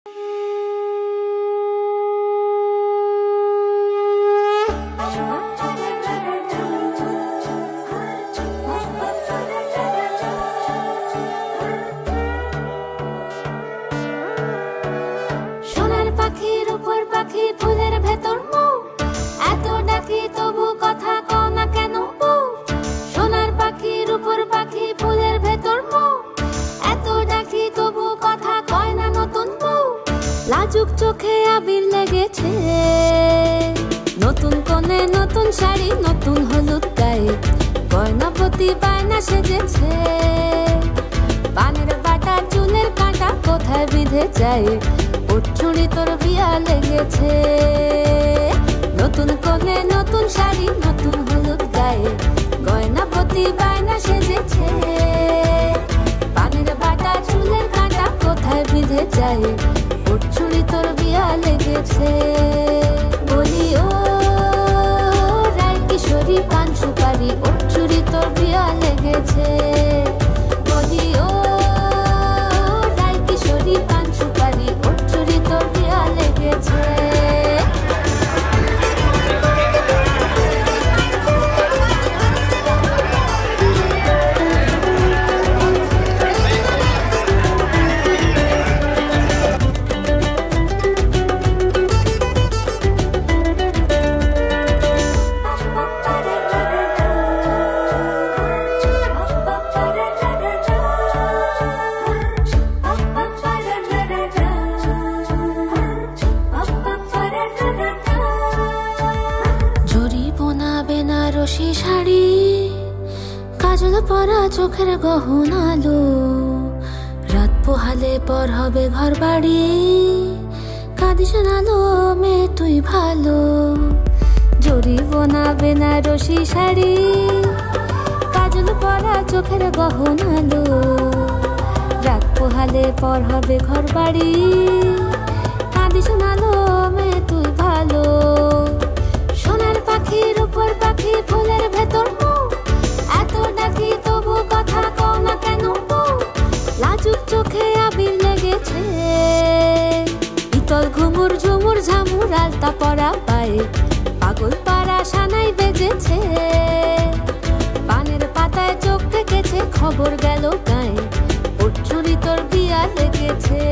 সোনার পাখির উপর পাখি ফুলের ভেতর মৌ, এত ডাকি তবু কথা কও না কেন বউ। সোনার পাখির উপর পাখি ফুলের ভেতর মৌ, এত ডাকি তবু কথা কয় না নতুন বউ। লাজুক চোখে আবির লেগেছে, নতুন কোণে নতুন শাড়ি নতুন হলুদ গায়ে, গয়নাপতি বায়না সেজেছে। পানের বাটা চুলের কাঁটা কোথায় বিঁধে যায়, ওর চুড়ি তোর বিয়া লেগেছে। নতুন কোণে নতুন শাড়ি নতুন হলুদ গায়ে, গয়নাপতি বায়না সেজেছে। পানের বাটা চুলের কাঁটা কোথায় বিঁধে যায়, ওর চুড়ি তোর বিয়া লেগেছে। বলি ও রায় কিশোরী পান সুপারি, ওর চুড়ি তোর বিয়া লেগেছে। বলি ও রায় কিশোরী পান সুপারি, ওর চুড়ি তোর বিয়া লেগেছে। বেনারসি শাড়ি, কাজল পরা চোখের গহনালো, রাত পোহালে পর হবে ঘর বাড়ি, কাঁদিস নালো মেয়ে তুই ভালো। জরি বোনা বেনারসি শাড়ি, কাজল পরা চোখের গহনালো, রাত পোহালে পর হবে ঘর বাড়ি, কাঁদিস নালো মেয়ে তুই ভালো। সোনার পাখির উপর পাখি ফুলের ভেতর মৌ, এত ডাকি তবু কথা কও না কেন বউ। লাজুক চোখে আবির লেগেছে, ইতল ঘুমুর ঝুমুর ঝামুর আলতা পরা পায়ে, পাগল পাড়া সানাই বেজেছে। পানের পাতায় চোখ থেকেছে, খবর গেল গায়ে, ওর চুড়ি তোর বিয়া লেগেছে।